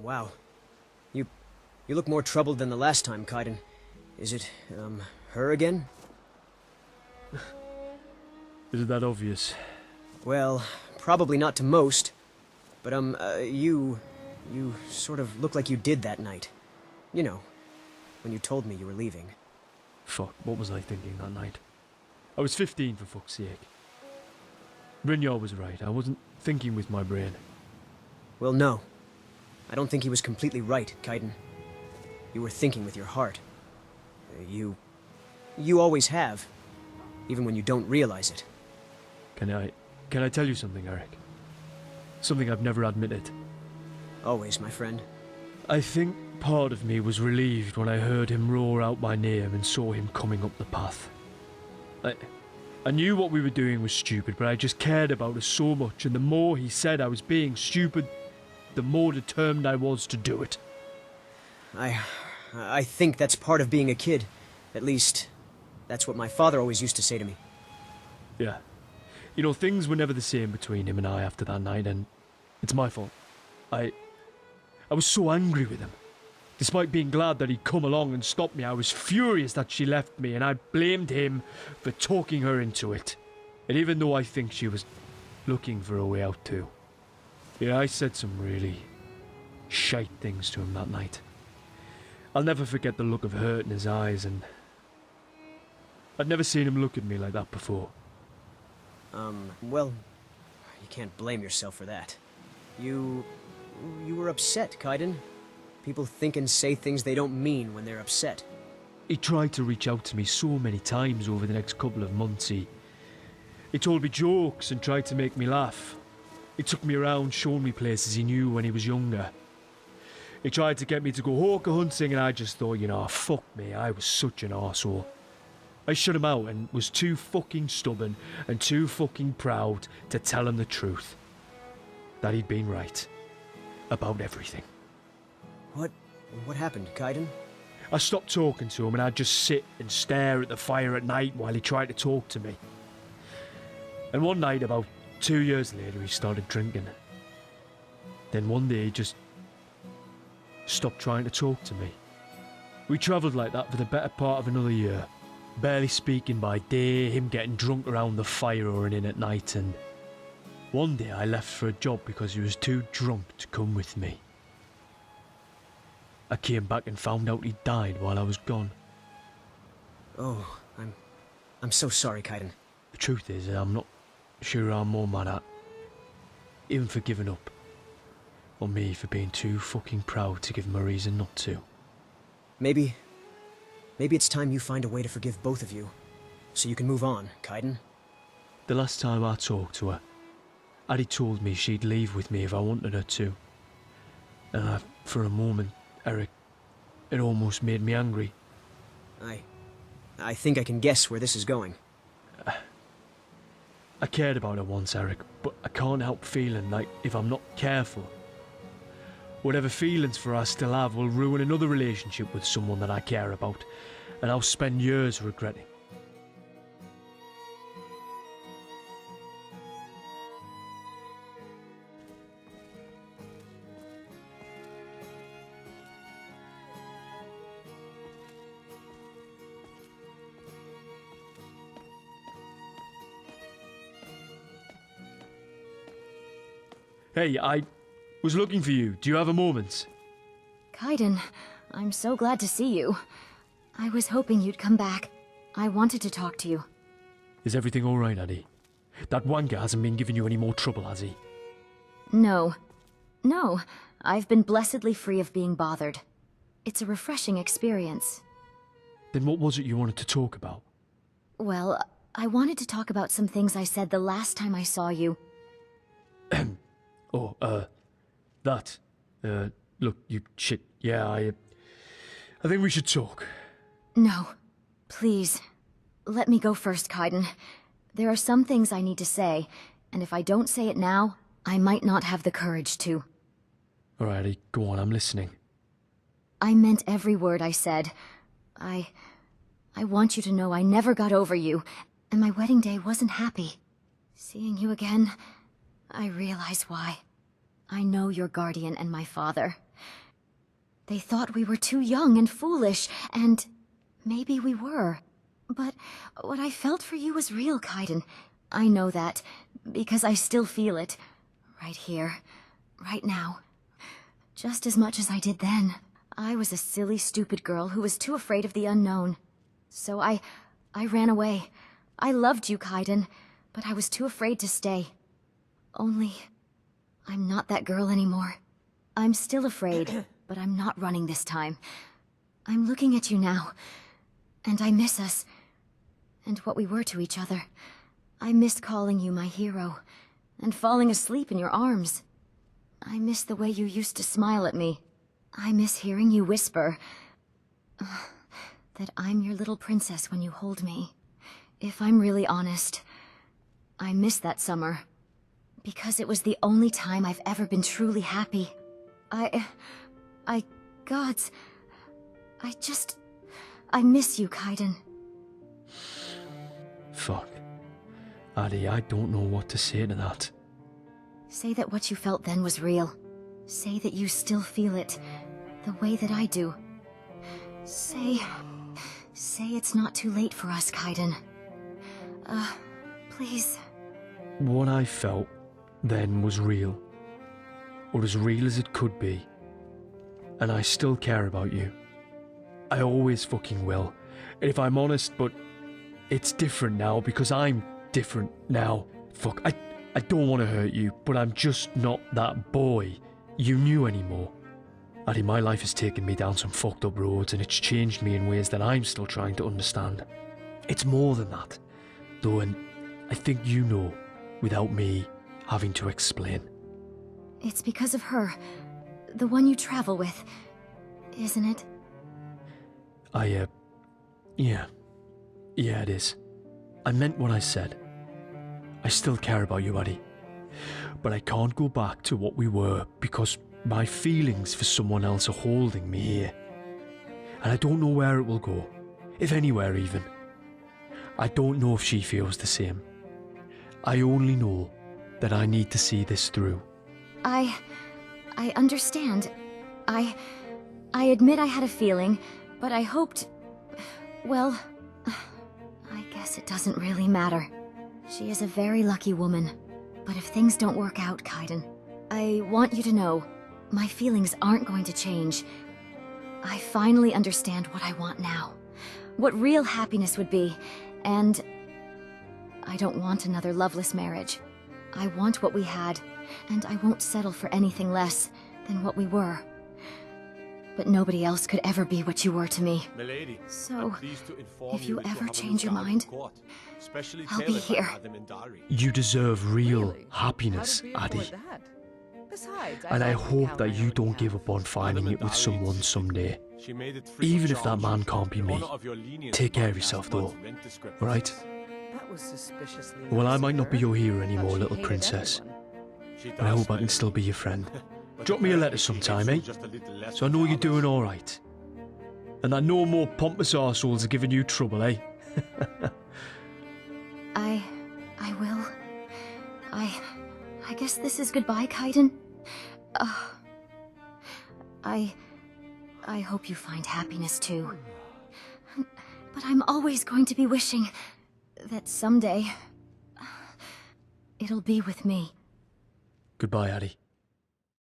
Wow. You look more troubled than the last time, Kaiden. Is it, her again? Is it that obvious? Well, probably not to most. But, you sort of look like you did that night. You know, when you told me you were leaving. Fuck, what was I thinking that night? I was 15, for fuck's sake. Brynjar was right, I wasn't thinking with my brain. Well, no. I don't think he was completely right, Kaiden. You were thinking with your heart. You always have. Even when you don't realize it. Can I tell you something, Eric? Something I've never admitted. Always, my friend. I think part of me was relieved when I heard him roar out my name and saw him coming up the path. I knew what we were doing was stupid, but I just cared about us so much, and the more he said I was being stupid, the more determined I was to do it. I think that's part of being a kid. At least, that's what my father always used to say to me. Yeah. You know, things were never the same between him and I after that night, and it's my fault. I was so angry with him. Despite being glad that he'd come along and stopped me, I was furious that she left me, and I blamed him for talking her into it. And even though I think she was looking for a way out too. Yeah, I said some really shite things to him that night. I'll never forget the look of hurt in his eyes, and I'd never seen him look at me like that before. Well, you can't blame yourself for that. You were upset, Kaiden. People think and say things they don't mean when they're upset. He tried to reach out to me so many times over the next couple of months. He told me jokes and tried to make me laugh. He took me around, showing me places he knew when he was younger. He tried to get me to go hawker hunting, and I just thought, you know, fuck me, I was such an arsehole. I shut him out and was too fucking stubborn and too fucking proud to tell him the truth. That he'd been right. About everything. What happened, Kaiden? I stopped talking to him, and I'd just sit and stare at the fire at night while he tried to talk to me. And one night, about 2 years later, he started drinking. Then one day he just stopped trying to talk to me. We travelled like that for the better part of another year. Barely speaking by day, him getting drunk around the fire or in at night, and one day I left for a job because he was too drunk to come with me. I came back and found out he died while I was gone. Oh, I'm so sorry, Kaiden. The truth is, I'm not sure I'm more mad at him for giving up, or me for being too fucking proud to give him a reason not to. Maybe it's time you find a way to forgive both of you, so you can move on, Kaiden. The last time I talked to her, Addie told me she'd leave with me if I wanted her to. And for a moment, Eric, it almost made me angry. I think I can guess where this is going. I cared about her once, Eric, but I can't help feeling like if I'm not careful, whatever feelings for I still have will ruin another relationship with someone that I care about, and I'll spend years regretting. Hey, I was looking for you. Do you have a moment? Kaiden, I'm so glad to see you. I was hoping you'd come back. I wanted to talk to you. Is everything alright, Addie? That wanker hasn't been giving you any more trouble, has he? No. No, I've been blessedly free of being bothered. It's a refreshing experience. Then what was it you wanted to talk about? Well, I wanted to talk about some things I said the last time I saw you. Look, you shit. Yeah, I think we should talk. No. Please. Let me go first, Kaiden. There are some things I need to say, and if I don't say it now, I might not have the courage to. Alrighty, go on, I'm listening. I meant every word I said. I want you to know I never got over you, and my wedding day wasn't happy. Seeing you again, I realize why. I know your guardian and my father. They thought we were too young and foolish, and maybe we were. But what I felt for you was real, Kaiden. I know that, because I still feel it. Right here. Right now. Just as much as I did then. I was a silly, stupid girl who was too afraid of the unknown. So I ran away. I loved you, Kaiden, but I was too afraid to stay. Only, I'm not that girl anymore. I'm still afraid, but I'm not running this time. I'm looking at you now, and I miss us, and what we were to each other. I miss calling you my hero, and falling asleep in your arms. I miss the way you used to smile at me. I miss hearing you whisper that I'm your little princess when you hold me. If I'm really honest, I miss that summer. Because it was the only time I've ever been truly happy. Gods... I miss you, Kaiden. Fuck. Addy, I don't know what to say to that. Say that what you felt then was real. Say that you still feel it, the way that I do. Say it's not too late for us, Kaiden. Please. What I felt then was real. Or as real as it could be. And I still care about you. I always fucking will. And if I'm honest, but it's different now because I'm different now. Fuck, I don't want to hurt you, but I'm just not that boy you knew anymore. Addy, my life has taken me down some fucked up roads and it's changed me in ways that I'm still trying to understand. It's more than that, though, and I think you know, without me having to explain. It's because of her. The one you travel with, isn't it? Yeah, it is. I meant what I said. I still care about you, Addy. But I can't go back to what we were because my feelings for someone else are holding me here. And I don't know where it will go, if anywhere even. I don't know if she feels the same. I only know that I need to see this through. I understand. I admit I had a feeling, but I hoped... Well, I guess it doesn't really matter. She is a very lucky woman. But if things don't work out, Kaiden, I want you to know, my feelings aren't going to change. I finally understand what I want now. What real happiness would be, and... I don't want another loveless marriage. I want what we had, and I won't settle for anything less than what we were. But nobody else could ever be what you were to me. Milady, so, if you ever change your mind, I'll be here. You deserve real happiness, Addy. And I hope that you don't give up on finding it with someone someday. Even if that man can't be me. Take care of yourself though, right? Well, I might not be your hero anymore, little princess. But I hope I can still be your friend. Drop me a letter sometime, eh? So I know you're doing alright. And that no more pompous arseholes are giving you trouble, eh? I will. I guess this is goodbye, Kaiden. I hope you find happiness too. But I'm always going to be wishing that someday it'll be with me. Goodbye, Addy.